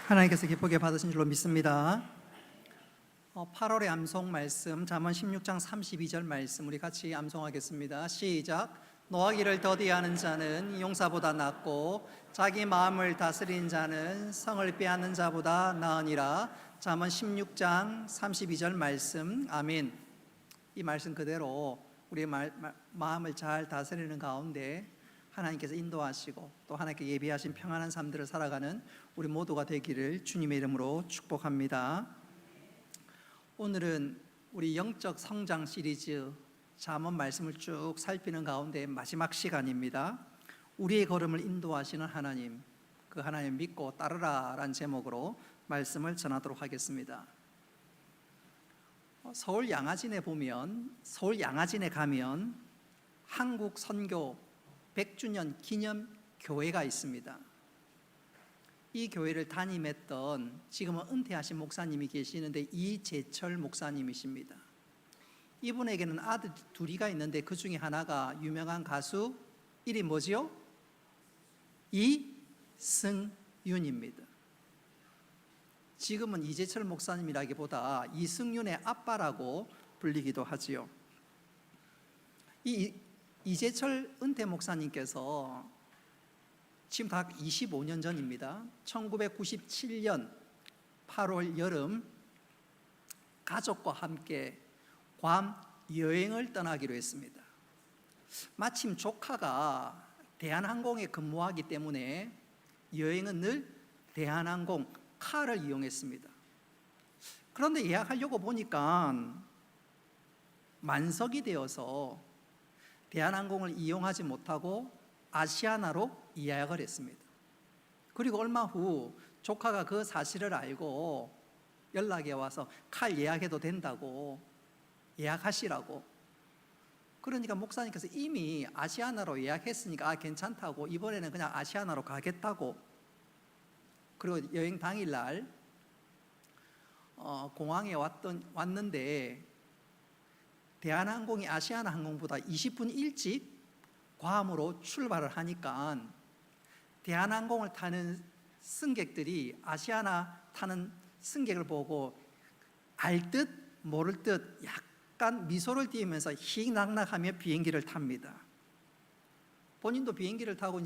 하나님께서 기쁘게 받으신 줄로 믿습니다. 8월의 암송 말씀 잠언 16장 32절 말씀 우리 같이 암송하겠습니다. 시작. 노하기를 더디하는 자는 용사보다 낫고 자기 마음을 다스리는 자는 성을 빼앗는 자보다 나으니라. 잠언 16장 32절 말씀. 아멘. 이 말씀 그대로 우리의 마음을 잘 다스리는 가운데 하나님께서 인도하시고 또 하나님께 예비하신 평안한 삶들을 살아가는 우리 모두가 되기를 주님의 이름으로 축복합니다. 오늘은 우리 영적 성장 시리즈 잠언 말씀을 쭉 살피는 가운데 마지막 시간입니다. 우리의 걸음을 인도하시는 하나님, 그 하나님 믿고 따르라 라는 제목으로 말씀을 전하도록 하겠습니다. 서울 양화진에 가면 한국 선교 100주년 기념 교회가 있습니다. 이 교회를 담임했던 지금은 은퇴하신 목사님이 계시는데 이재철 목사님이십니다. 이분에게는 아들 둘이가 있는데 그 중에 하나가 유명한 가수 이름이 뭐지요? 이승윤입니다. 지금은 이재철 목사님이라기보다 이승윤의 아빠라고 불리기도 하지요. 이재철 은퇴 목사님께서 지금 다 25년 전입니다. 1997년 8월 여름 가족과 함께 괌 여행을 떠나기로 했습니다. 마침 조카가 대한항공에 근무하기 때문에 여행은 늘 대한항공 카를 이용했습니다. 그런데 예약하려고 보니까 만석이 되어서 대한항공을 이용하지 못하고 아시아나로 예약을 했습니다. 그리고 얼마 후 조카가 그 사실을 알고 연락이 와서 칼 예약해도 된다고 예약하시라고. 그러니까 목사님께서 이미 아시아나로 예약했으니까 괜찮다고 이번에는 그냥 아시아나로 가겠다고. 그리고 여행 당일날 공항에 왔는데 대한항공이 아시아나 항공보다 20분 일찍 괌으로 출발을 하니까 대한항공을 타는 승객들이 아시아나 타는 승객을 보고 알 듯 모를 듯 약간 미소를 띄우면서 희낙낙하며 비행기를 탑니다. 본인도 비행기를 타고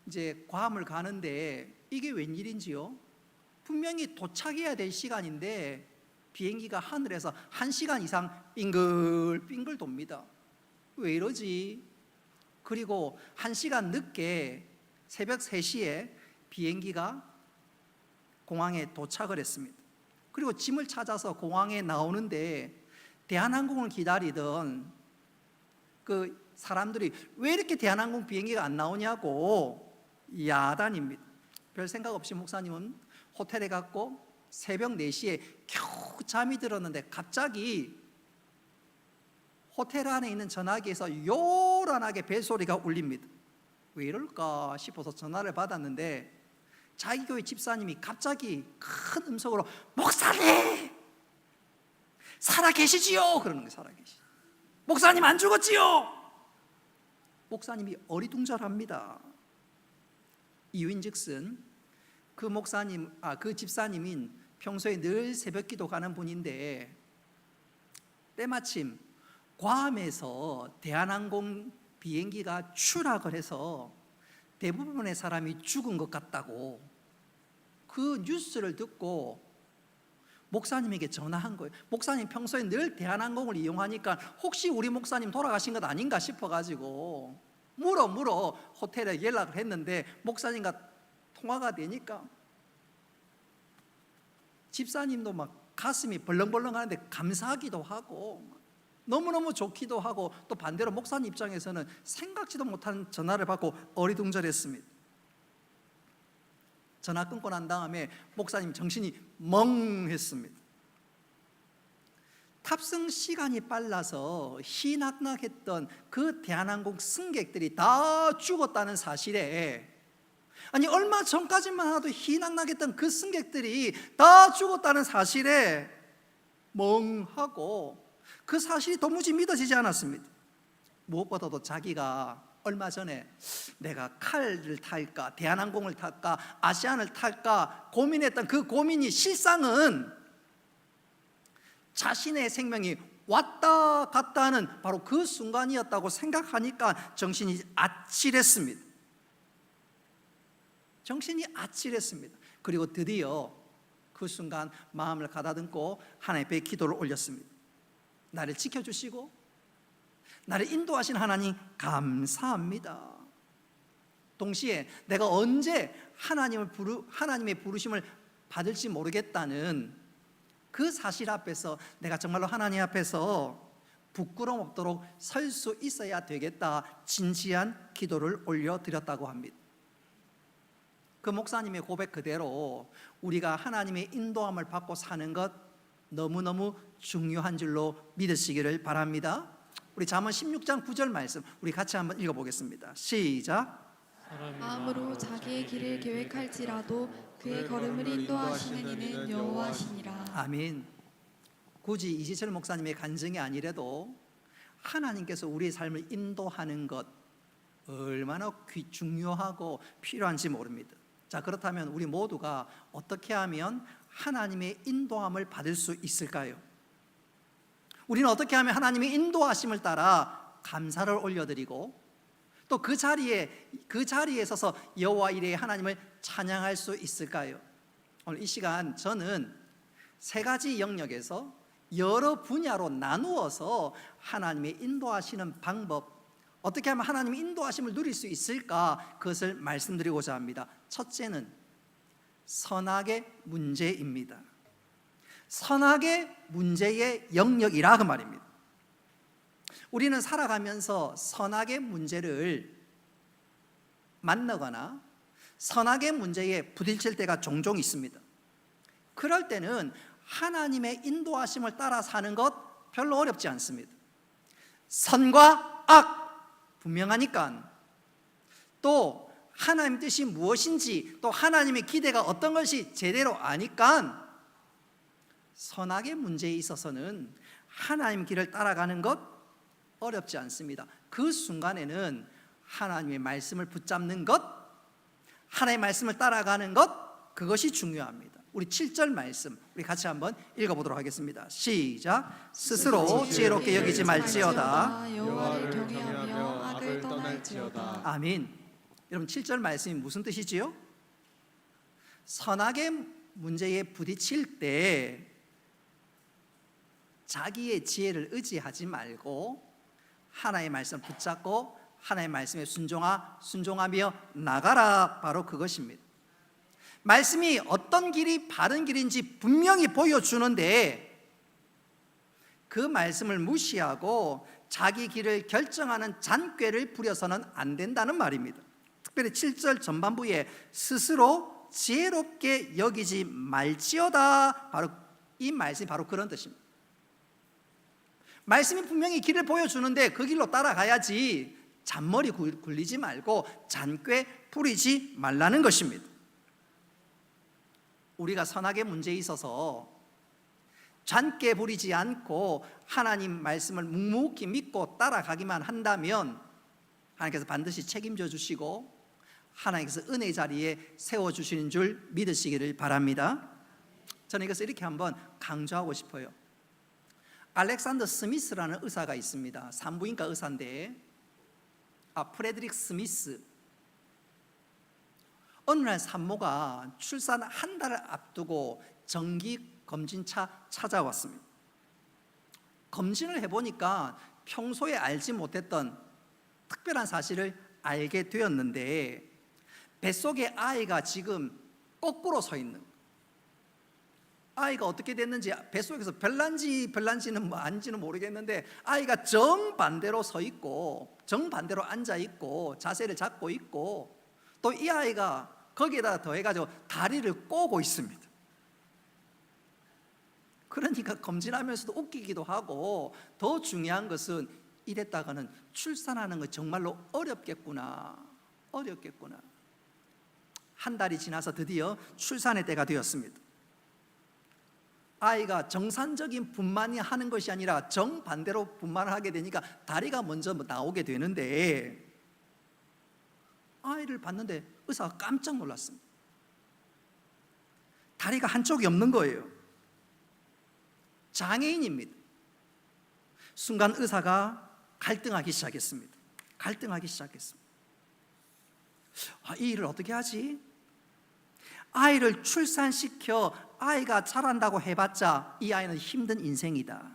이제 괌을 가는데 이게 웬일인지요? 분명히 도착해야 될 시간인데 비행기가 하늘에서 1시간 이상 빙글빙글 돕니다. 왜 이러지? 그리고 1시간 늦게 새벽 3시에 비행기가 공항에 도착을 했습니다. 그리고 짐을 찾아서 공항에 나오는데 대한항공을 기다리던 그 사람들이 왜 이렇게 대한항공 비행기가 안 나오냐고 야단입니다. 별 생각 없이 목사님은 호텔에 갔고 새벽 4시에 겨우 잠이 들었는데 갑자기 호텔 안에 있는 전화기에서 요란하게 벨소리가 울립니다. 왜 이럴까 싶어서 전화를 받았는데 자기 교회 집사님이 갑자기 큰 음성으로 목사님 살아계시지요? 그러는 거예요. 살아계시. 목사님 안 죽었지요? 목사님이 어리둥절합니다. 이유인즉슨 그 집사님인 평소에 늘 새벽기도 가는 분인데 때마침 괌에서 대한항공 비행기가 추락을 해서 대부분의 사람이 죽은 것 같다고 그 뉴스를 듣고 목사님에게 전화한 거예요. 목사님 평소에 늘 대한항공을 이용하니까 혹시 우리 목사님 돌아가신 것 아닌가 싶어가지고 물어 호텔에 연락을 했는데 목사님과 통화가 되니까 집사님도 막 가슴이 벌렁벌렁 하는데 감사하기도 하고 너무너무 좋기도 하고 또 반대로 목사님 입장에서는 생각지도 못한 전화를 받고 어리둥절했습니다. 전화 끊고 난 다음에 목사님 정신이 멍했습니다. 탑승 시간이 빨라서 희낙낙했던 그 대한항공 승객들이 다 죽었다는 사실에 아니 얼마 전까지만 해도 희낙낙했던 그 승객들이 다 죽었다는 사실에 멍하고 그 사실이 도무지 믿어지지 않았습니다. 무엇보다도 자기가 얼마 전에 내가 칼을 탈까, 대한항공을 탈까, 아시안을 탈까 고민했던 그 고민이 실상은 자신의 생명이 왔다 갔다 하는 바로 그 순간이었다고 생각하니까 정신이 아찔했습니다. 정신이 아찔했습니다. 그리고 드디어 그 순간 마음을 가다듬고 하나님 앞에 기도를 올렸습니다. 나를 지켜주시고 나를 인도하신 하나님 감사합니다. 동시에 내가 언제 하나님의 부르심을 받을지 모르겠다는 그 사실 앞에서 내가 정말로 하나님 앞에서 부끄러움 없도록 설 수 있어야 되겠다, 진지한 기도를 올려드렸다고 합니다. 그 목사님의 고백 그대로 우리가 하나님의 인도함을 받고 사는 것 너무너무 중요한 줄로 믿으시기를 바랍니다. 우리 잠언 16장 9절 말씀 우리 같이 한번 읽어보겠습니다. 시작. 마음으로 자기의 길을 계획할지라도 그의 걸음을 인도하시는 이는 여호와시니라. 아멘. 굳이 이지철 목사님의 간증이 아니라도 하나님께서 우리의 삶을 인도하는 것 얼마나 중요하고 필요한지 모릅니다. 자, 그렇다면 우리 모두가 어떻게 하면 하나님의 인도함을 받을 수 있을까요? 우리는 어떻게 하면 하나님의 인도하심을 따라 감사를 올려드리고 또 그 자리에 서서 여호와 이레의 하나님을 찬양할 수 있을까요? 오늘 이 시간 저는 세 가지 영역에서 여러 분야로 나누어서 하나님의 인도하시는 방법, 어떻게 하면 하나님의 인도하심을 누릴 수 있을까, 그것을 말씀드리고자 합니다. 첫째는 선악의 문제입니다. 선악의 문제의 영역이라 그 말입니다. 우리는 살아가면서 선악의 문제를 만나거나 선악의 문제에 부딪힐 때가 종종 있습니다. 그럴 때는 하나님의 인도하심을 따라 사는 것 별로 어렵지 않습니다. 선과 악 분명하니까, 또 하나님 뜻이 무엇인지, 또 하나님의 기대가 어떤 것이 제대로 아니까 선악의 문제에 있어서는 하나님 길을 따라가는 것 어렵지 않습니다. 그 순간에는 하나님의 말씀을 붙잡는 것, 하나님의 말씀을 따라가는 것, 그것이 중요합니다. 우리 7절 말씀 우리 같이 한번 읽어보도록 하겠습니다. 시작. 스스로 지혜롭게 여기지 말지어다 여호와를 경외하며 악을 떠날지어다. 아멘. 여러분 7절 말씀이 무슨 뜻이지요? 선악의 문제에 부딪힐 때 자기의 지혜를 의지하지 말고 하나님의 말씀을 붙잡고 하나님의 말씀에 순종하며 나가라, 바로 그것입니다. 말씀이 어떤 길이 바른 길인지 분명히 보여주는데 그 말씀을 무시하고 자기 길을 결정하는 잔꾀를 부려서는 안 된다는 말입니다. 특별히 7절 전반부에 스스로 지혜롭게 여기지 말지어다, 바로 이 말씀이 바로 그런 뜻입니다. 말씀이 분명히 길을 보여주는데 그 길로 따라가야지 잔머리 굴리지 말고 잔꾀 부리지 말라는 것입니다. 우리가 선악의 문제에 있어서 잔꾀 부리지 않고 하나님 말씀을 묵묵히 믿고 따라가기만 한다면 하나님께서 반드시 책임져 주시고 하나님께서 은혜의 자리에 세워주시는 줄 믿으시기를 바랍니다. 저는 이것을 이렇게 한번 강조하고 싶어요. 알렉산더 스미스라는 의사가 있습니다. 산부인과 의사인데 프레드릭 스미스, 어느 날 산모가 출산 한 달을 앞두고 정기검진차 찾아왔습니다. 검진을 해보니까 평소에 알지 못했던 특별한 사실을 알게 되었는데 뱃속에 아이가 지금 거꾸로 서 있는 거예요. 아이가 어떻게 됐는지 뱃속에서 별난지는 뭐 아닌지는 모르겠는데 아이가 정반대로 서 있고 정반대로 앉아 있고 자세를 잡고 있고 또 이 아이가 거기에다 더해가지고 다리를 꼬고 있습니다. 그러니까 검진하면서도 웃기기도 하고, 더 중요한 것은 이랬다가는 출산하는 거 정말로 어렵겠구나. 한 달이 지나서 드디어 출산의 때가 되었습니다. 아이가 정상적인 분만이 하는 것이 아니라 정반대로 분만을 하게 되니까 다리가 먼저 나오게 되는데 아이를 봤는데 의사가 깜짝 놀랐습니다. 다리가 한쪽이 없는 거예요. 장애인입니다. 순간 의사가 갈등하기 시작했습니다. 이 일을 어떻게 하지? 아이를 출산시켜 아이가 자란다고 해봤자 이 아이는 힘든 인생이다.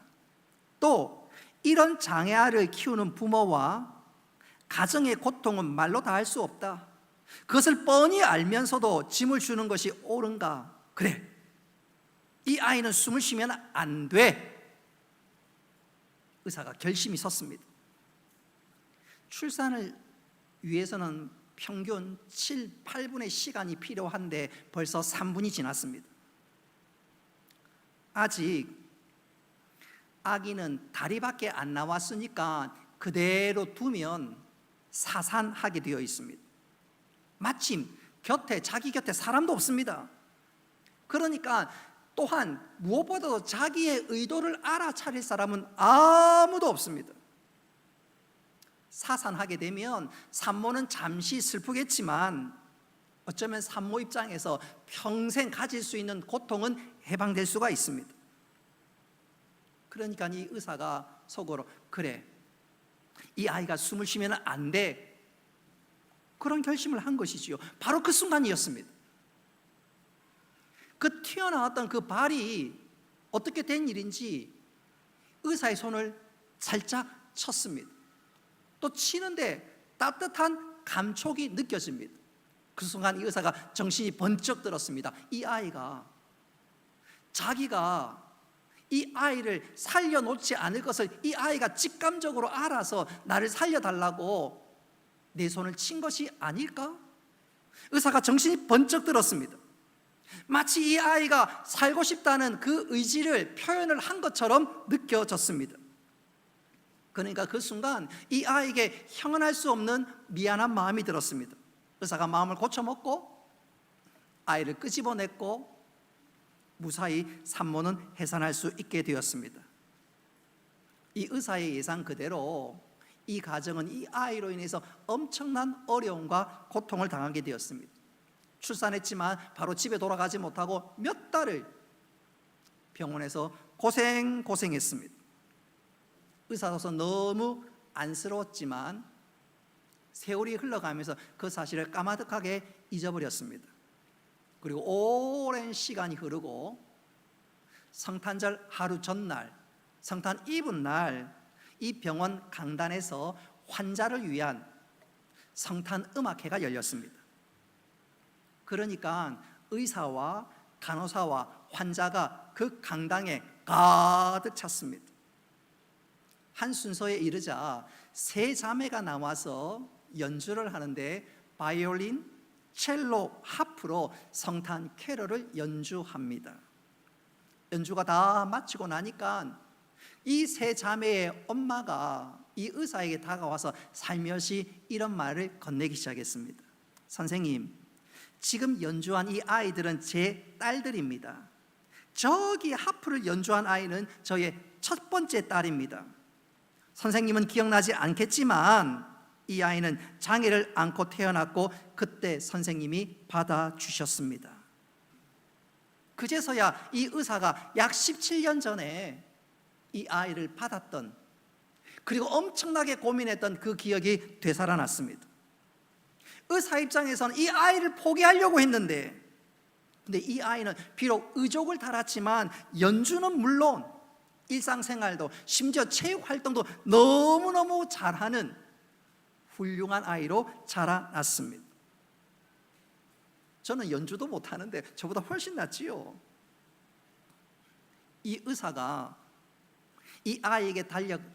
또 이런 장애아를 키우는 부모와 가정의 고통은 말로 다 할 수 없다. 그것을 뻔히 알면서도 짐을 주는 것이 옳은가? 그래, 이 아이는 숨을 쉬면 안 돼. 의사가 결심이 섰습니다. 출산을 위해서는 평균 7, 8분의 시간이 필요한데 벌써 3분이 지났습니다. 아직 아기는 다리밖에 안 나왔으니까 그대로 두면 사산하게 되어 있습니다. 마침 자기 곁에 사람도 없습니다. 그러니까 또한 무엇보다도 자기의 의도를 알아차릴 사람은 아무도 없습니다. 사산하게 되면 산모는 잠시 슬프겠지만 어쩌면 산모 입장에서 평생 가질 수 있는 고통은 해방될 수가 있습니다. 그러니까 이 의사가 속으로 그래, 이 아이가 숨을 쉬면 안 돼, 그런 결심을 한 것이지요. 바로 그 순간이었습니다. 그 튀어나왔던 그 발이 어떻게 된 일인지 의사의 손을 살짝 쳤습니다. 또 치는데 따뜻한 감촉이 느껴집니다. 그 순간 이 의사가 정신이 번쩍 들었습니다. 이 아이가 자기가 이 아이를 살려놓지 않을 것을 이 아이가 직감적으로 알아서 나를 살려달라고 내 손을 친 것이 아닐까? 의사가 정신이 번쩍 들었습니다. 마치 이 아이가 살고 싶다는 그 의지를 표현을 한 것처럼 느껴졌습니다. 그러니까 그 순간 이 아이에게 형언할 수 없는 미안한 마음이 들었습니다. 의사가 마음을 고쳐먹고 아이를 끄집어냈고 무사히 산모는 해산할 수 있게 되었습니다. 이 의사의 예상 그대로 이 가정은 이 아이로 인해서 엄청난 어려움과 고통을 당하게 되었습니다. 출산했지만 바로 집에 돌아가지 못하고 몇 달을 병원에서 고생했습니다. 의사로서 너무 안쓰러웠지만 세월이 흘러가면서 그 사실을 까마득하게 잊어버렸습니다. 그리고 오랜 시간이 흐르고 성탄절 하루 전날, 성탄 이브 날 이 병원 강단에서 환자를 위한 성탄 음악회가 열렸습니다. 그러니까 의사와 간호사와 환자가 그 강당에 가득 찼습니다. 한 순서에 이르자 세 자매가 나와서 연주를 하는데 바이올린, 첼로, 하프로 성탄 캐럴을 연주합니다. 연주가 다 마치고 나니까 이 세 자매의 엄마가 이 의사에게 다가와서 살며시 이런 말을 건네기 시작했습니다. 선생님, 지금 연주한 이 아이들은 제 딸들입니다. 저기 하프를 연주한 아이는 저의 첫 번째 딸입니다. 선생님은 기억나지 않겠지만 이 아이는 장애를 안고 태어났고 그때 선생님이 받아주셨습니다. 그제서야 이 의사가 약 17년 전에 이 아이를 받았던, 그리고 엄청나게 고민했던 그 기억이 되살아났습니다. 의사 입장에서는 이 아이를 포기하려고 했는데, 근데 이 아이는 비록 의족을 달았지만 연주는 물론 일상생활도 심지어 체육활동도 너무너무 잘하는 훌륭한 아이로 자라났습니다. 저는 연주도 못하는데 저보다 훨씬 낫지요. 이 의사가 이 아이에게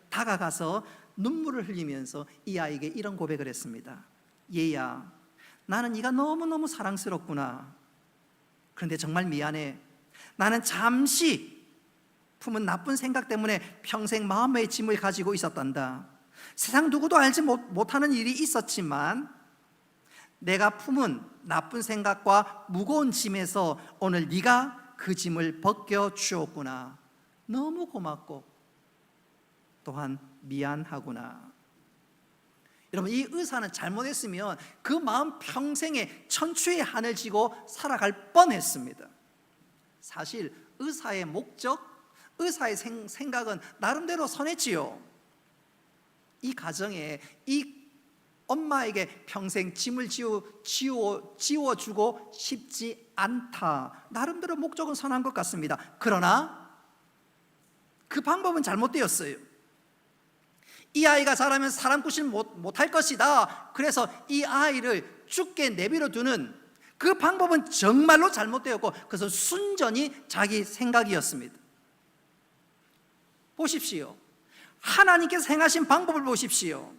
다가가서 눈물을 흘리면서 이 아이에게 이런 고백을 했습니다. 얘야, 나는 네가 너무너무 사랑스럽구나. 그런데 정말 미안해. 나는 잠시 품은 나쁜 생각 때문에 평생 마음의 짐을 가지고 있었단다. 세상 누구도 알지 못하는 일이 있었지만 내가 품은 나쁜 생각과 무거운 짐에서 오늘 네가 그 짐을 벗겨주었구나. 너무 고맙고 또한 미안하구나. 여러분, 이 의사는 잘못했으면 그 마음 평생에 천추의 한을 지고 살아갈 뻔했습니다. 사실 의사의 목적, 의사의 생각은 나름대로 선했지요. 이 가정에 이 엄마에게 평생 짐을 지워주고 싶지 않다. 나름대로 목적은 선한 것 같습니다. 그러나 그 방법은 잘못되었어요. 이 아이가 자라면 사람 굿을 못할 것이다. 그래서 이 아이를 죽게 내버려 두는 그 방법은 정말로 잘못되었고, 그것은 순전히 자기 생각이었습니다. 보십시오. 하나님께서 행하신 방법을 보십시오.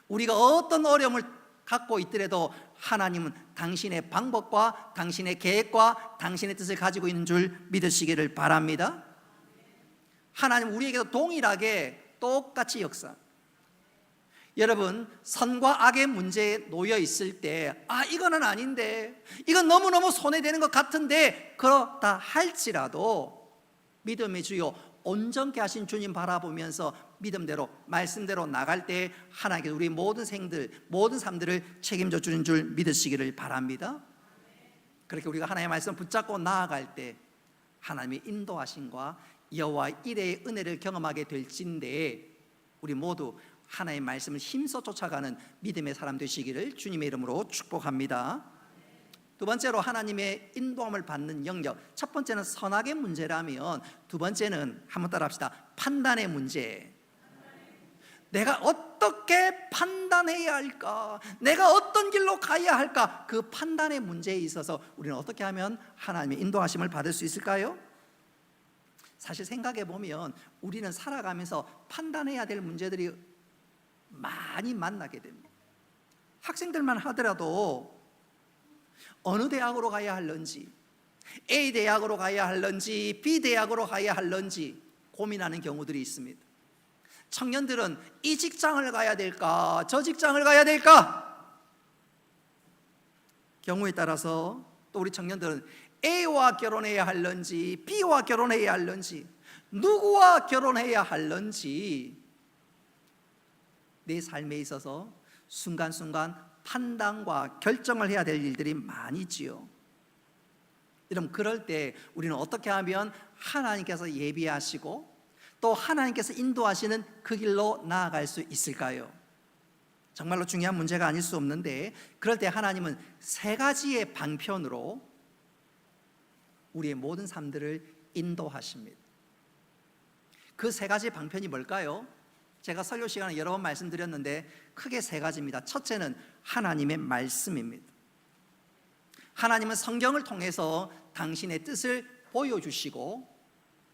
우리가 어떤 어려움을 갖고 있더라도 하나님은 당신의 방법과 당신의 계획과 당신의 뜻을 가지고 있는 줄 믿으시기를 바랍니다. 하나님 우리에게도 동일하게 똑같이 역사. 여러분, 선과 악의 문제에 놓여 있을 때 이거는 아닌데, 이건 너무너무 손해되는 것 같은데, 그렇다 할지라도 믿음의 주요 온전케 하신 주님 바라보면서 믿음대로 말씀대로 나갈 때 하나님께서 우리 모든 삶들을 책임져 주는 줄 믿으시기를 바랍니다. 그렇게 우리가 하나님의 말씀 붙잡고 나아갈 때 하나님의 인도하심과 여호와 이레의 은혜를 경험하게 될진데, 우리 모두 하나님의 말씀을 힘써 쫓아가는 믿음의 사람 되시기를 주님의 이름으로 축복합니다. 두 번째로 하나님의 인도함을 받는 영역. 첫 번째는 선악의 문제라면, 두 번째는 한번 따라합시다. 판단의 문제. 내가 어떻게 판단해야 할까? 내가 어떤 길로 가야 할까? 그 판단의 문제에 있어서 우리는 어떻게 하면 하나님의 인도하심을 받을 수 있을까요? 사실 생각해 보면 우리는 살아가면서 판단해야 될 문제들이 많이 만나게 됩니다. 학생들만 하더라도 어느 대학으로 가야 할런지, A 대학으로 가야 할런지 B 대학으로 가야 할런지 고민하는 경우들이 있습니다. 청년들은 이 직장을 가야 될까, 저 직장을 가야 될까? 경우에 따라서 또 우리 청년들은 A와 결혼해야 할런지 B와 결혼해야 할런지, 누구와 결혼해야 할런지 내 삶에 있어서 순간순간 판단과 결정을 해야 될 일들이 많이 있지요. 여러분, 그럴 때 우리는 어떻게 하면 하나님께서 예비하시고 또 하나님께서 인도하시는 그 길로 나아갈 수 있을까요? 정말로 중요한 문제가 아닐 수 없는데, 그럴 때 하나님은 세 가지의 방편으로 우리의 모든 삶들을 인도하십니다. 그 세 가지 방편이 뭘까요? 제가 설교 시간에 여러 번 말씀드렸는데 크게 세 가지입니다. 첫째는 하나님의 말씀입니다. 하나님은 성경을 통해서 당신의 뜻을 보여주시고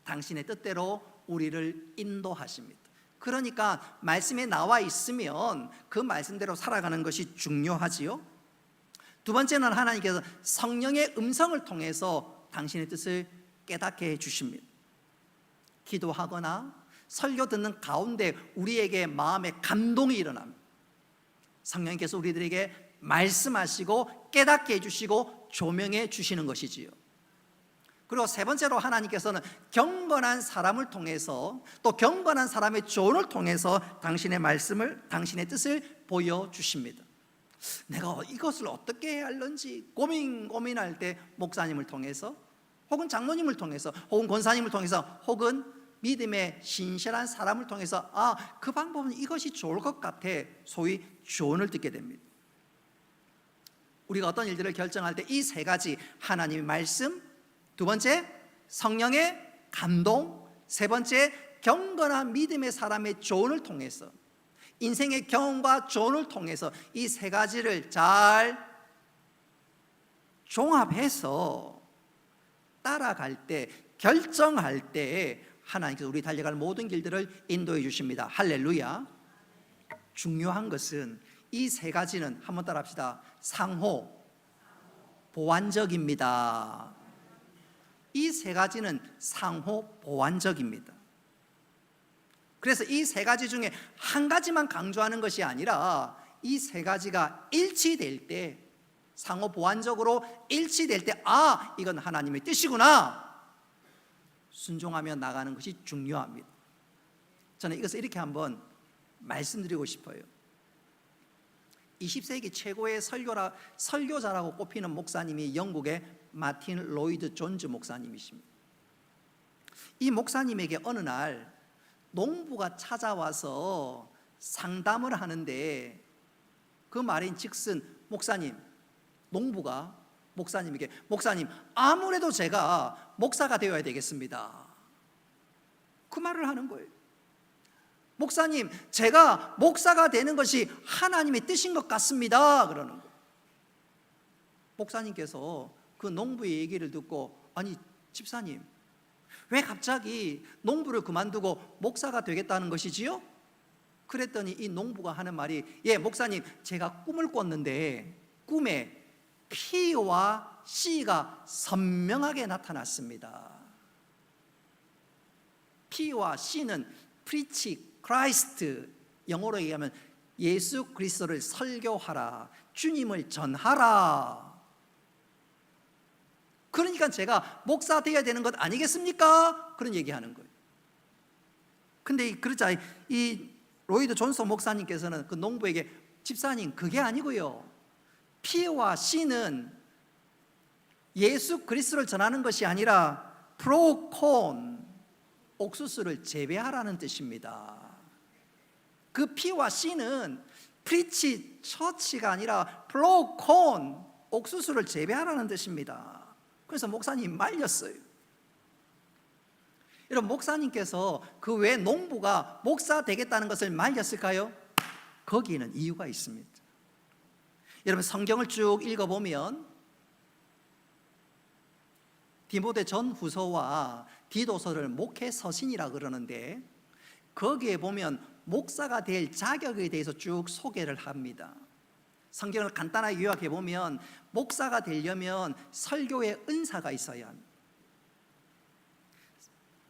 당신의 뜻대로 우리를 인도하십니다. 그러니까 말씀에 나와 있으면 그 말씀대로 살아가는 것이 중요하지요. 두 번째는 하나님께서 성령의 음성을 통해서 당신의 뜻을 깨닫게 해주십니다. 기도하거나 설교 듣는 가운데 우리에게 마음에 감동이 일어납니다. 성령께서 우리들에게 말씀하시고 깨닫게 해주시고 조명해 주시는 것이지요. 그리고 세 번째로 하나님께서는 경건한 사람을 통해서 또 경건한 사람의 조언을 통해서 당신의 말씀을, 당신의 뜻을 보여주십니다. 내가 이것을 어떻게 해야 할는지 고민할 때 목사님을 통해서, 혹은 장로님을 통해서, 혹은 권사님을 통해서, 혹은 믿음의 신실한 사람을 통해서 그 방법은 이것이 좋을 것 같아, 소위 조언을 듣게 됩니다. 우리가 어떤 일들을 결정할 때 이 세 가지, 하나님의 말씀, 두 번째 성령의 감동, 세 번째 경건한 믿음의 사람의 조언을 통해서, 인생의 경험과 조언을 통해서 이 세 가지를 잘 종합해서 따라갈 때, 결정할 때 하나님께서 우리 달려갈 모든 길들을 인도해 주십니다. 할렐루야. 중요한 것은 이 세 가지는 한번 따라합시다. 상호 보완적입니다. 이 세 가지는 상호 보완적입니다. 그래서 이 세 가지 중에 한 가지만 강조하는 것이 아니라 이 세 가지가 일치될 때, 상호 보완적으로 일치될 때 이건 하나님의 뜻이구나 순종하며 나가는 것이 중요합니다. 저는 이것을 이렇게 한번 말씀드리고 싶어요. 20세기 최고의 설교자라고 꼽히는 목사님이 영국의 마틴 로이드 존즈 목사님이십니다. 이 목사님에게 어느 날 농부가 찾아와서 상담을 하는데 그 말인즉슨 농부가 목사님에게 목사님, 아무래도 제가 목사가 되어야 되겠습니다. 그 말을 하는 거예요. 목사님, 제가 목사가 되는 것이 하나님의 뜻인 것 같습니다. 그러는 거예요. 목사님께서 그 농부의 얘기를 듣고, 아니 집사님, 왜 갑자기 농부를 그만두고 목사가 되겠다는 것이지요? 그랬더니 이 농부가 하는 말이, 예 목사님, 제가 꿈을 꿨는데 꿈에 P와 C가 선명하게 나타났습니다. P와 C는 Preach Christ, 영어로 얘기하면 예수 그리스도를 설교하라, 주님을 전하라. 그러니까 제가 목사 되어야 되는 것 아니겠습니까? 그런 얘기하는 거예요. 근데 그러자 이 로이드 존스 목사님께서는 그 농부에게, 집사님, 그게 아니고요, P와 C는 예수 그리스도를 전하는 것이 아니라 프로콘, 옥수수를 재배하라는 뜻입니다. 그 P와 C는 프리치 처치가 아니라 프로콘, 옥수수를 재배하라는 뜻입니다. 그래서 목사님 말렸어요. 여러분, 목사님께서 그 왜 농부가 목사 되겠다는 것을 말렸을까요? 거기에는 이유가 있습니다. 여러분, 성경을 쭉 읽어보면 디모데 전후서와 디도서를 목회 서신이라 그러는데, 거기에 보면 목사가 될 자격에 대해서 쭉 소개를 합니다. 성경을 간단하게 요약해 보면 목사가 되려면 설교의 은사가 있어야 합니다.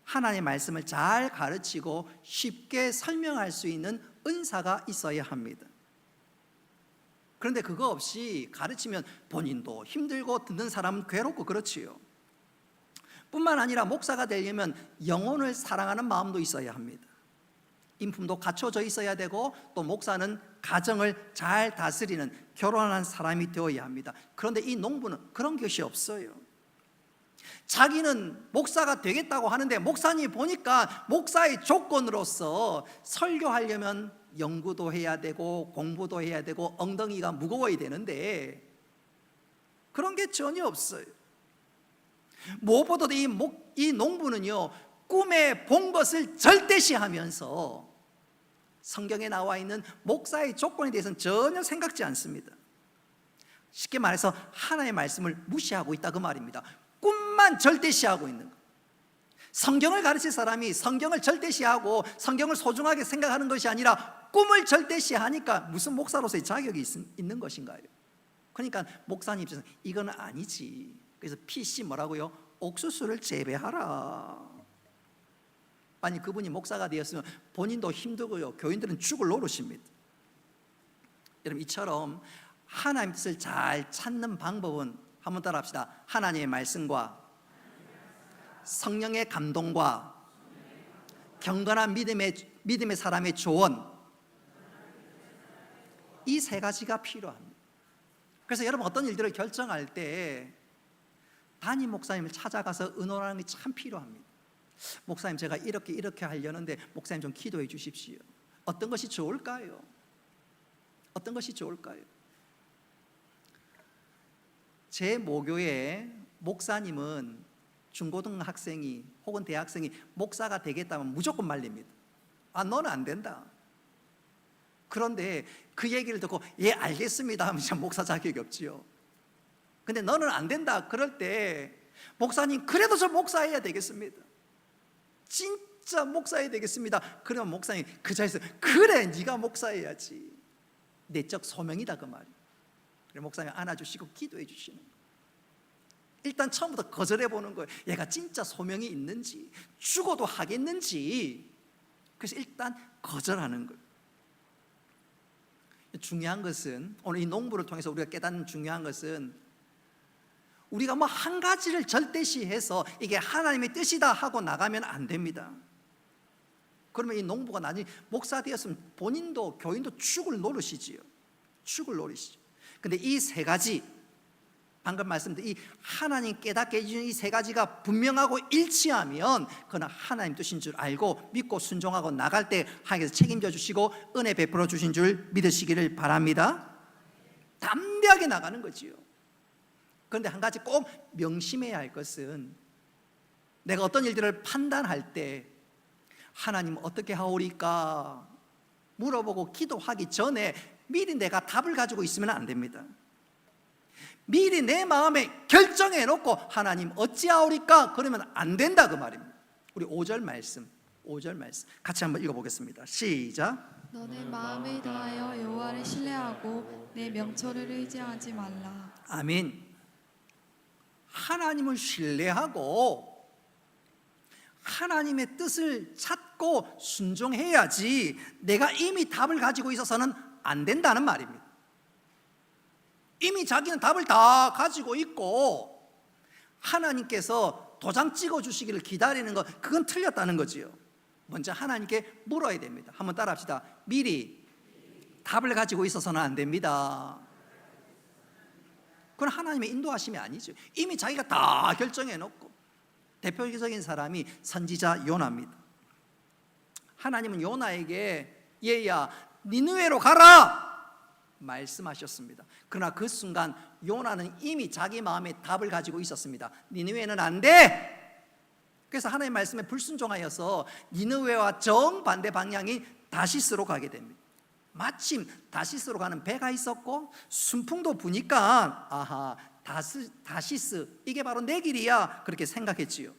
하나님의 말씀을 잘 가르치고 쉽게 설명할 수 있는 은사가 있어야 합니다. 그런데 그거 없이 가르치면 본인도 힘들고 듣는 사람은 괴롭고 그렇지요. 뿐만 아니라 목사가 되려면 영혼을 사랑하는 마음도 있어야 합니다. 인품도 갖춰져 있어야 되고, 또 목사는 가정을 잘 다스리는 결혼한 사람이 되어야 합니다. 그런데 이 농부는 그런 것이 없어요. 자기는 목사가 되겠다고 하는데, 목사님 보니까 목사의 조건으로서 설교하려면 연구도 해야 되고 공부도 해야 되고 엉덩이가 무거워야 되는데 그런 게 전혀 없어요. 무엇보다도 이 농부는요, 꿈에 본 것을 절대시하면서 성경에 나와 있는 목사의 조건에 대해서는 전혀 생각지 않습니다. 쉽게 말해서 하나님의 말씀을 무시하고 있다, 그 말입니다. 꿈만 절대시하고 있는 것. 성경을 가르칠 사람이 성경을 절대시하고 성경을 소중하게 생각하는 것이 아니라 꿈을 절대시하니까 무슨 목사로서의 자격이 있는 것인가요? 그러니까 목사님 입장에서 이건 아니지. 그래서 PC 뭐라고요? 옥수수를 재배하라. 아니, 그분이 목사가 되었으면 본인도 힘들고요, 교인들은 죽을 노릇입니다. 여러분, 이처럼 하나님의 뜻을 잘 찾는 방법은, 한번 따라합시다. 하나님의 말씀과 성령의 감동과 경건한 믿음의 사람의 조언, 이 세 가지가 필요합니다. 그래서 여러분, 어떤 일들을 결정할 때 담임 목사님을 찾아가서 의논하는 게 참 필요합니다. 목사님, 제가 이렇게 하려는데 목사님 좀 기도해 주십시오. 어떤 것이 좋을까요? 어떤 것이 좋을까요? 제 모교의 목사님은 중고등학생이 혹은 대학생이 목사가 되겠다면 무조건 말립니다. 아, 너는 안 된다. 그런데 그 얘기를 듣고 예 알겠습니다 하면 진짜 목사 자격이 없지요. 근데 너는 안 된다 그럴 때 목사님, 그래도 저 목사해야 되겠습니다. 진짜 목사해야 되겠습니다. 그러면 목사님 그 자리에서 그래 네가 목사해야지. 내적 소명이다, 그 말이에요. 그래서 목사님 안아주시고 기도해 주시는 거예요. 일단 처음부터 거절해 보는 거예요. 얘가 진짜 소명이 있는지, 죽어도 하겠는지. 그래서 일단 거절하는 거예요. 중요한 것은, 오늘 이 농부를 통해서 우리가 깨닫는 중요한 것은, 우리가 뭐 한 가지를 절대시해서 이게 하나님의 뜻이다 하고 나가면 안 됩니다. 그러면 이 농부가 나중에 목사 되었으면 본인도 교인도 죽을 노릇이지요. 축을 노리시죠. 근데 이 세 가지, 방금 말씀드린 이 하나님 깨닫게 해주는 이 세 가지가 분명하고 일치하면 그는 하나님 뜻인 줄 알고 믿고 순종하고 나갈 때 하나님께서 책임져 주시고 은혜 베풀어 주신 줄 믿으시기를 바랍니다. 담대하게 나가는 거지요. 그런데 한 가지 꼭 명심해야 할 것은, 내가 어떤 일들을 판단할 때 하나님 어떻게 하오리까 물어보고 기도하기 전에 미리 내가 답을 가지고 있으면 안 됩니다. 미리 내 마음에 결정해 놓고 하나님 어찌하오리까 그러면 안 된다 그 말입니다. 우리 5절 말씀 같이 한번 읽어보겠습니다. 시작. 너는 마음을 다하여 여호와를 신뢰하고 내 명철을 의지하지 말라. 아멘. 하나님을 신뢰하고 하나님의 뜻을 찾고 순종해야지 내가 이미 답을 가지고 있어서는 안 된다는 말입니다. 이미 자기는 답을 다 가지고 있고 하나님께서 도장 찍어 주시기를 기다리는 것, 그건 틀렸다는 거지요. 먼저 하나님께 물어야 됩니다. 한번 따라합시다. 미리 답을 가지고 있어서는 안 됩니다. 그건 하나님의 인도하심이 아니죠. 이미 자기가 다 결정해 놓고. 대표적인 사람이 선지자 요나입니다. 하나님은 요나에게 얘야 니느웨로 가라 말씀하셨습니다. 그러나 그 순간 요나는 이미 자기 마음에 답을 가지고 있었습니다. 니느웨는 안 돼. 그래서 하나님의 말씀에 불순종하여서 니느웨와 정반대 방향이 다시스로 가게 됩니다. 마침 다시스로 가는 배가 있었고 순풍도 부니까 아하, 다시스 이게 바로 내 길이야 그렇게 생각했지요.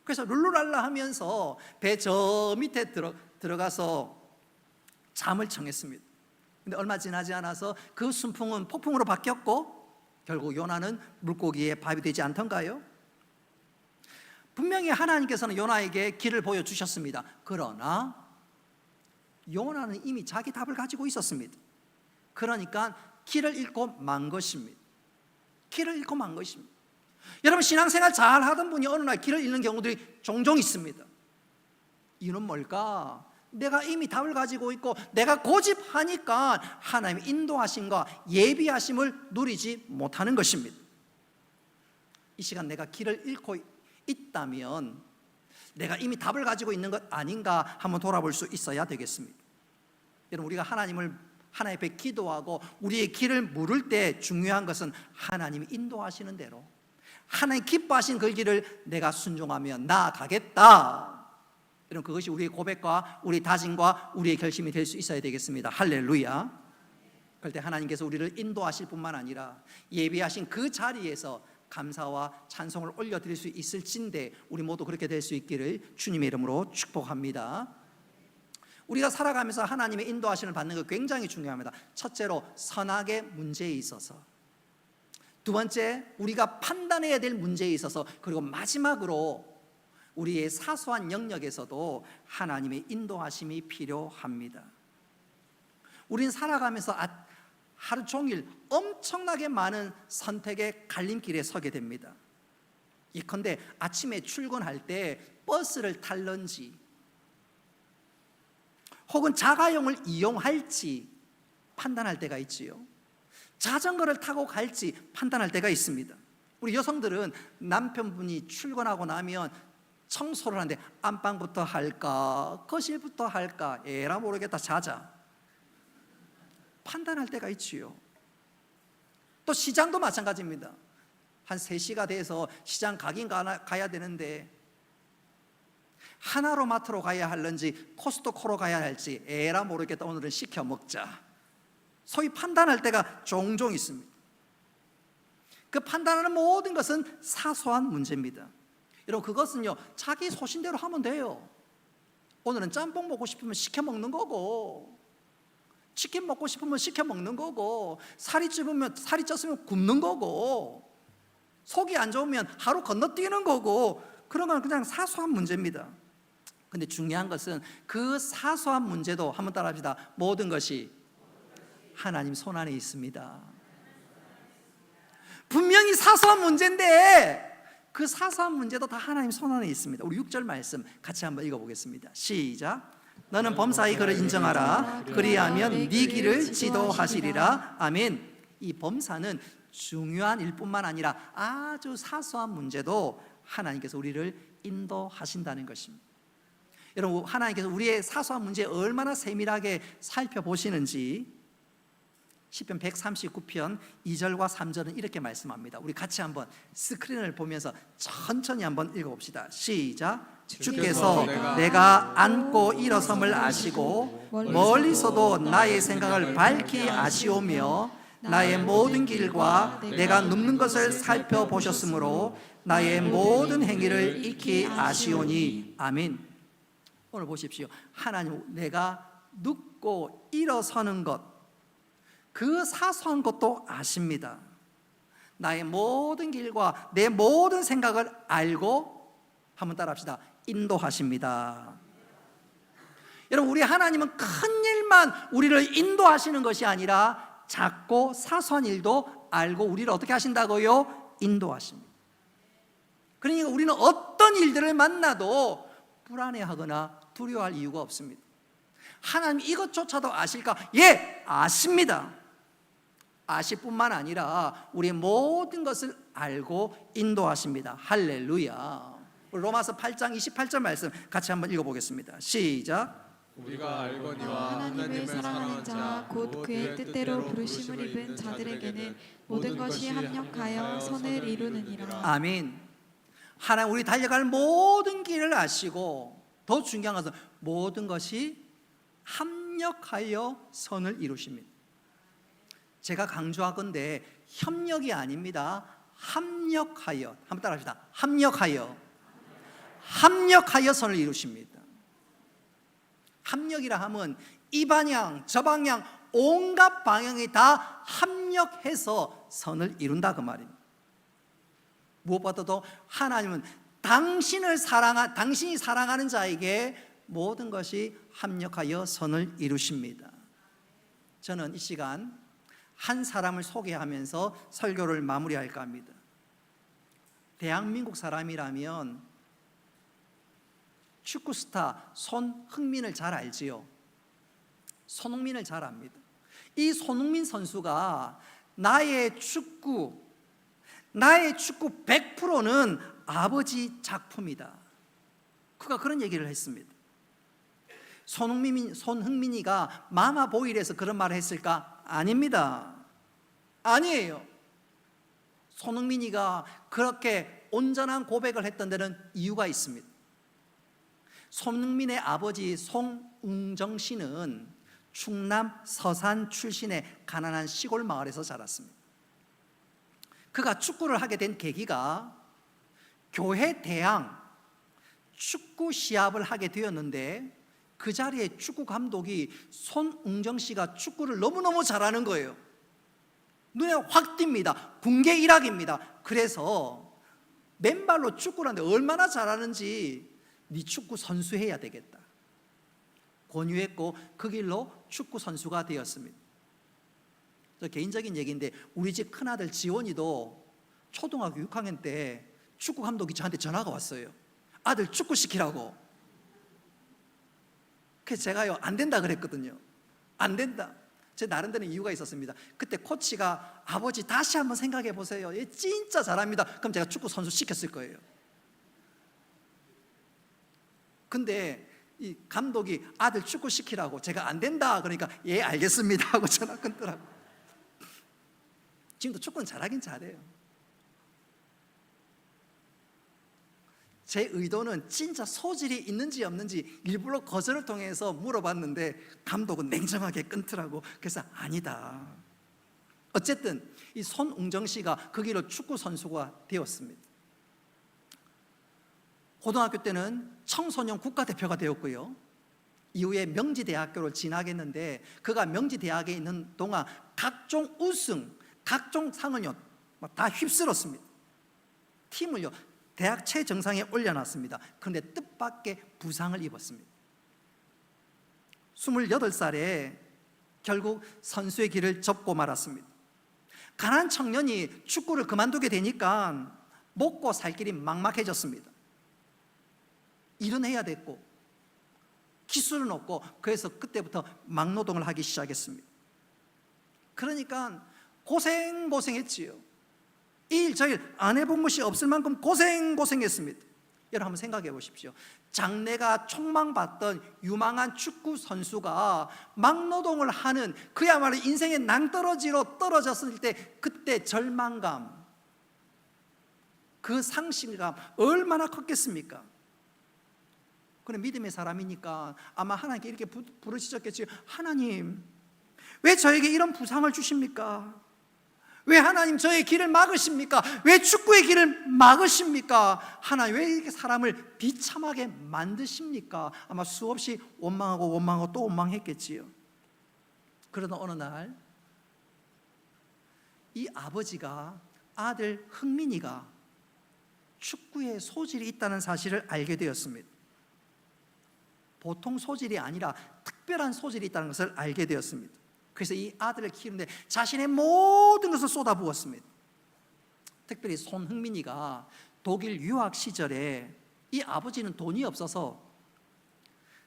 그래서 룰루랄라 하면서 배 저 밑에 들어가서 잠을 청했습니다. 근데 얼마 지나지 않아서 그 순풍은 폭풍으로 바뀌었고 결국 요나는 물고기에 밥이 되지 않던가요? 분명히 하나님께서는 요나에게 길을 보여주셨습니다. 그러나 요나는 이미 자기 답을 가지고 있었습니다. 그러니까 길을 잃고 만 것입니다. 길을 잃고 만 것입니다. 여러분 신앙생활 잘 하던 분이 어느 날 길을 잃는 경우들이 종종 있습니다. 이유는 뭘까? 내가 이미 답을 가지고 있고 내가 고집하니까 하나님의 인도하심과 예비하심을 누리지 못하는 것입니다. 이 시간 내가 길을 잃고 있다면 내가 이미 답을 가지고 있는 것 아닌가 한번 돌아볼 수 있어야 되겠습니다. 여러분 우리가 하나님 앞에 기도하고 우리의 길을 물을 때 중요한 것은 하나님이 인도하시는 대로 하나님 기뻐하신 그 길을 내가 순종하며 나아가겠다. 여러분 그것이 우리의 고백과 우리의 다짐과 우리의 결심이 될 수 있어야 되겠습니다. 할렐루야. 그럴 때 하나님께서 우리를 인도하실 뿐만 아니라 예비하신 그 자리에서 감사와 찬송을 올려드릴 수 있을진데 우리 모두 그렇게 될 수 있기를 주님의 이름으로 축복합니다. 우리가 살아가면서 하나님의 인도하심을 받는 것 굉장히 중요합니다. 첫째로 선악의 문제에 있어서, 두 번째 우리가 판단해야 될 문제에 있어서, 그리고 마지막으로 우리의 사소한 영역에서도 하나님의 인도하심이 필요합니다. 우린 살아가면서 하루 종일 엄청나게 많은 선택의 갈림길에 서게 됩니다. 예컨대 아침에 출근할 때 버스를 탈런지 혹은 자가용을 이용할지 판단할 때가 있지요. 자전거를 타고 갈지 판단할 때가 있습니다. 우리 여성들은 남편분이 출근하고 나면 청소를 하는데 안방부터 할까 거실부터 할까 에라 모르겠다 자자 판단할 때가 있지요. 또 시장도 마찬가지입니다. 한 3시가 돼서 시장 가긴 가야 되는데 하나로마트로 가야 할런지 코스트코로 가야 할지 에라 모르겠다 오늘은 시켜 먹자. 소위 판단할 때가 종종 있습니다. 그 판단하는 모든 것은 사소한 문제입니다. 여러분 그것은요 자기 소신대로 하면 돼요. 오늘은 짬뽕 먹고 싶으면 시켜 먹는 거고 치킨 먹고 싶으면 시켜 먹는 거고 살이 쪘으면 굶는 거고 속이 안 좋으면 하루 건너뛰는 거고 그런 건 그냥 사소한 문제입니다. 근데 중요한 것은 그 사소한 문제도 한번 따라합시다. 모든 것이 하나님 손 안에 있습니다. 분명히 사소한 문제인데 그 사소한 문제도 다 하나님 손 안에 있습니다. 우리 6절 말씀 같이 한번 읽어보겠습니다. 시작. 너는 범사의 그를 인정하라. 그리하면 네 길을 지도하시리라. 아멘. 이 범사는 중요한 일뿐만 아니라 아주 사소한 문제도 하나님께서 우리를 인도하신다는 것입니다. 여러분, 하나님께서 우리의 사소한 문제 얼마나 세밀하게 살펴보시는지 시편 139편 2절과 3절은 이렇게 말씀합니다. 우리 같이 한번 스크린을 보면서 천천히 한번 읽어봅시다. 시작. 주께서 내가 앉고 일어섬을 아시고 멀리서도 나의 생각을 밝히 아시오며 나의 모든 길과 내가 눕는 것을 살펴보셨으므로 나의 모든 행위를 익히 아시오니. 아멘. 오늘 보십시오. 하나님, 내가 눕고 일어서는 것, 그 사소한 것도 아십니다. 나의 모든 길과 내 모든 생각을 알고, 한번 따라합시다, 인도하십니다. 여러분, 우리 하나님은 큰 일만 우리를 인도하시는 것이 아니라 작고 사소한 일도 알고 우리를 어떻게 하신다고요? 인도하십니다. 그러니까 우리는 어떤 일들을 만나도 불안해하거나 두려워할 이유가 없습니다. 하나님 이것조차도 아실까? 예, 아십니다. 아실 뿐만 아니라 우리의 모든 것을 알고 인도하십니다. 할렐루야. 로마서 8장 28절 말씀 같이 한번 읽어보겠습니다. 시작. 우리가 알거니와 하나님을 사랑하는 자 곧 그의 뜻대로 부르심을 입은 자들에게는 모든 것이 합력하여 선을 이루느니라. 아멘. 하나님, 우리 달려갈 모든 길을 아시고, 더 중요한 것은 모든 것이 합력하여 선을 이루십니다. 제가 강조하건대 협력이 아닙니다. 합력하여. 한번 따라합시다. 합력하여 선을 이루십니다. 합력이라 하면 이 방향 저 방향 온갖 방향이 다 합력해서 선을 이룬다 그 말입니다. 무엇보다도 하나님은 당신이 사랑하는 자에게 모든 것이 합력하여 선을 이루십니다. 저는 이 시간 한 사람을 소개하면서 설교를 마무리할까 합니다. 대한민국 사람이라면 축구 스타 손흥민을 잘 알지요. 손흥민을 잘 압니다. 이 손흥민 선수가 나의 축구 100%는 아버지 작품이다. 그가 그런 얘기를 했습니다. 손흥민이가 마마보일에서 그런 말을 했을까? 아닙니다. 아니에요. 손흥민이가 그렇게 온전한 고백을 했던 데는 이유가 있습니다. 손흥민의 아버지 송웅정 씨는 충남 서산 출신의 가난한 시골 마을에서 자랐습니다. 그가 축구를 하게 된 계기가 교회 대항 축구 시합을 하게 되었는데, 그 자리에 축구 감독이 손웅정 씨가 축구를 너무너무 잘하는 거예요. 눈에 확 띕니다. 군계 일학입니다. 그래서 맨발로 축구를 하는데 얼마나 잘하는지 네 축구 선수 해야 되겠다 권유했고, 그 길로 축구 선수가 되었습니다. 저 개인적인 얘기인데, 우리 집 큰아들 지원이도 초등학교 6학년 때 축구 감독이 저한테 전화가 왔어요. 아들 축구 시키라고. 그래서 제가요, 안 된다 그랬거든요. 안 된다. 제 나름대로 이유가 있었습니다. 그때 코치가 아버지 다시 한번 생각해 보세요. 얘 진짜 잘합니다. 그럼 제가 축구 선수 시켰을 거예요. 근데 이 감독이 아들 축구 시키라고, 제가 안 된다 그러니까 예 알겠습니다 하고 전화 끊더라고. 지금도 축구는 잘하긴 잘해요. 제 의도는 진짜 소질이 있는지 없는지 일부러 거절을 통해서 물어봤는데 감독은 냉정하게 끊더라고. 그래서 아니다. 어쨌든 이 손웅정 씨가 그 길로 축구 선수가 되었습니다. 고등학교 때는 청소년 국가대표가 되었고요. 이후에 명지대학교를 진학했는데, 그가 명지대학에 있는 동안 각종 우승, 각종 상을요 다 휩쓸었습니다. 팀을요 대학 최정상에 올려놨습니다. 그런데 뜻밖의 부상을 입었습니다. 28살에 결국 선수의 길을 접고 말았습니다. 가난한 청년이 축구를 그만두게 되니까 먹고 살 길이 막막해졌습니다. 일은 해야 됐고 기술은 없고 그래서 그때부터 막노동을 하기 시작했습니다. 그러니까 고생했지요. 이 일 저 일 안 해본 것이 없을 만큼 고생했습니다. 여러분 한번 생각해 보십시오. 장래가 촉망받던 유망한 축구 선수가 막노동을 하는 그야말로 인생의 낭떠러지로 떨어졌을 때 그때 절망감, 그 상실감 얼마나 컸겠습니까? 그런 믿음의 사람이니까 아마 하나님께 이렇게 부르짖었겠지. 하나님, 왜 저에게 이런 부상을 주십니까? 왜 하나님 저의 길을 막으십니까? 왜 축구의 길을 막으십니까? 하나님 왜 이렇게 사람을 비참하게 만드십니까? 아마 수없이 원망하고 또 원망했겠지요. 그러나 어느 날 이 아버지가 아들 흥민이가 축구에 소질이 있다는 사실을 알게 되었습니다. 보통 소질이 아니라 특별한 소질이 있다는 것을 알게 되었습니다. 그래서 이 아들을 키우는데 자신의 모든 것을 쏟아부었습니다. 특별히 손흥민이가 독일 유학 시절에 이 아버지는 돈이 없어서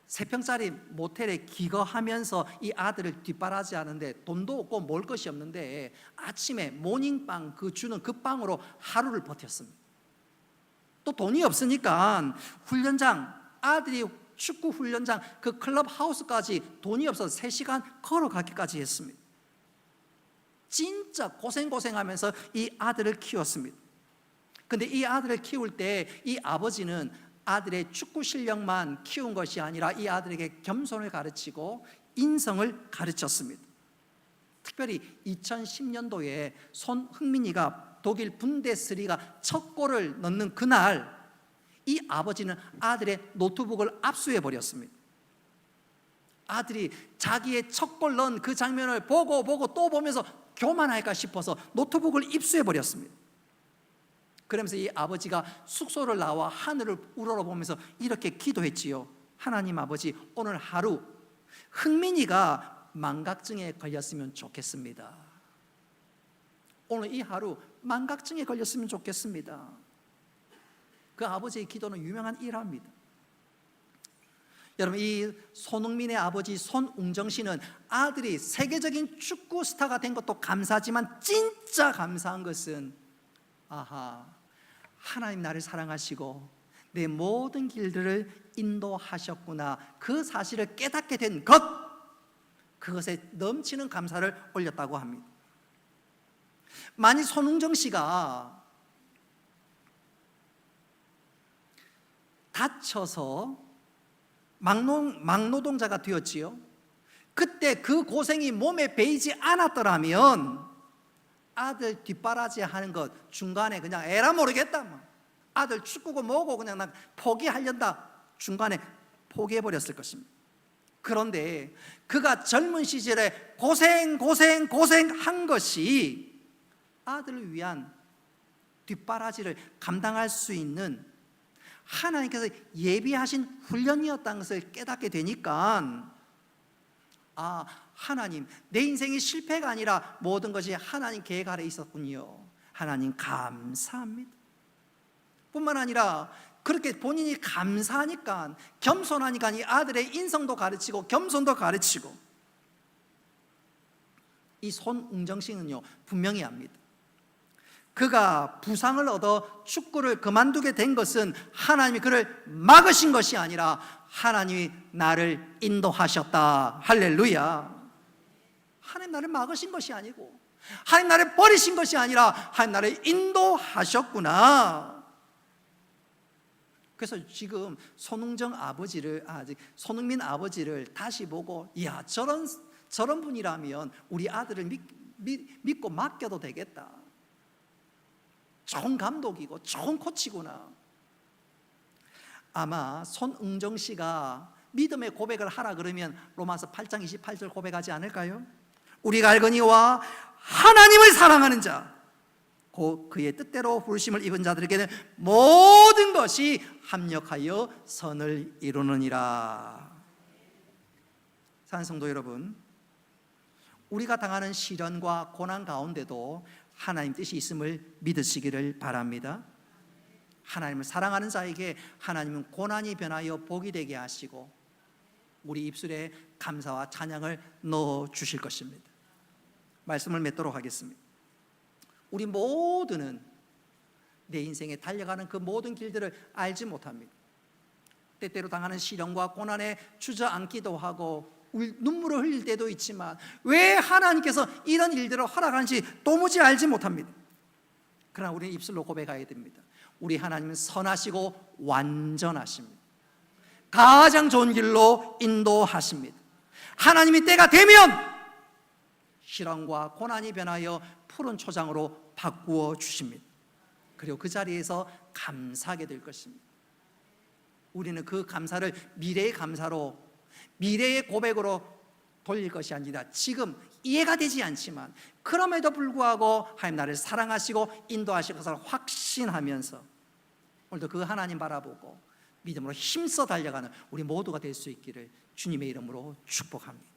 3평짜리 모텔에 기거하면서 이 아들을 뒷바라지하는데 돈도 없고 먹을 것이 없는데 아침에 모닝빵 주는 그 빵으로 하루를 버텼습니다. 또 돈이 없으니까 훈련장, 아들이 축구 훈련장 그 클럽 하우스까지 돈이 없어서 3시간 걸어가기까지 했습니다. 진짜 고생하면서 이 아들을 키웠습니다. 근데 이 아들을 키울 때 이 아버지는 아들의 축구 실력만 키운 것이 아니라 이 아들에게 겸손을 가르치고 인성을 가르쳤습니다. 특별히 2010년도에 손흥민이가 독일 분데스리가 첫 골을 넣는 그날 이 아버지는 아들의 노트북을 압수해 버렸습니다. 아들이 자기의 첫 골 넣은 그 장면을 보고 또 보면서 교만할까 싶어서 노트북을 입수해 버렸습니다. 그러면서 이 아버지가 숙소를 나와 하늘을 우러러보면서 이렇게 기도했지요. 하나님 아버지, 오늘 하루 흥민이가 망각증에 걸렸으면 좋겠습니다. 오늘 이 하루 망각증에 걸렸으면 좋겠습니다. 그 아버지의 기도는 유명한 일화입니다. 여러분, 이 손흥민의 아버지 손웅정 씨는 아들이 세계적인 축구 스타가 된 것도 감사하지만 진짜 감사한 것은 하나님 나를 사랑하시고 내 모든 길들을 인도하셨구나, 그 사실을 깨닫게 된 것, 그것에 넘치는 감사를 올렸다고 합니다. 만일 손웅정 씨가 다쳐서 막노동자가 되었지요. 그때 그 고생이 몸에 배이지 않았더라면 아들 뒷바라지 하는 것 중간에 그냥 에라 모르겠다, 아들 축구고 뭐고 그냥 난 포기하련다 중간에 포기해버렸을 것입니다. 그런데 그가 젊은 시절에 고생한 것이 아들을 위한 뒷바라지를 감당할 수 있는 하나님께서 예비하신 훈련이었다는 것을 깨닫게 되니까 하나님, 내 인생이 실패가 아니라 모든 것이 하나님 계획 아래 있었군요. 하나님 감사합니다. 뿐만 아니라 그렇게 본인이 감사하니까, 겸손하니까 이 아들의 인성도 가르치고 겸손도 가르치고. 이 손웅정 씨는요 분명히 압니다. 그가 부상을 얻어 축구를 그만두게 된 것은 하나님이 그를 막으신 것이 아니라 하나님이 나를 인도하셨다. 할렐루야. 하나님 나를 막으신 것이 아니고 하나님 나를 버리신 것이 아니라 하나님 나를 인도하셨구나. 그래서 지금 손흥민 아버지를 다시 보고, 이야, 저런 분이라면 우리 아들을 믿고 맡겨도 되겠다. 좋은 감독이고 좋은 코치구나. 아마 손흥정 씨가 믿음의 고백을 하라 그러면 로마서 8장 28절 고백하지 않을까요? 우리가 알거니와 하나님을 사랑하는 자 곧 그의 뜻대로 부르심을 입은 자들에게는 모든 것이 합력하여 선을 이루느니라. 사랑하는 성도 여러분, 우리가 당하는 시련과 고난 가운데도 하나님 뜻이 있음을 믿으시기를 바랍니다. 하나님을 사랑하는 자에게 하나님은 고난이 변하여 복이 되게 하시고, 우리 입술에 감사와 찬양을 넣어 주실 것입니다. 말씀을 맺도록 하겠습니다. 우리 모두는 내 인생에 달려가는 그 모든 길들을 알지 못합니다. 때때로 당하는 시련과 고난에 주저앉기도 하고 눈물을 흘릴 때도 있지만 왜 하나님께서 이런 일들을 허락하는지 도무지 알지 못합니다. 그러나 우리는 입술로 고백해야 됩니다. 우리 하나님은 선하시고 완전하십니다. 가장 좋은 길로 인도하십니다. 하나님이 때가 되면 시련과 고난이 변하여 푸른 초장으로 바꾸어 주십니다. 그리고 그 자리에서 감사하게 될 것입니다. 우리는 그 감사를 미래의 감사로, 미래의 고백으로 돌릴 것이 아니라 지금 이해가 되지 않지만 그럼에도 불구하고 하나님 나를 사랑하시고 인도하실 것을 확신하면서 오늘도 그 하나님 바라보고 믿음으로 힘써 달려가는 우리 모두가 될 수 있기를 주님의 이름으로 축복합니다.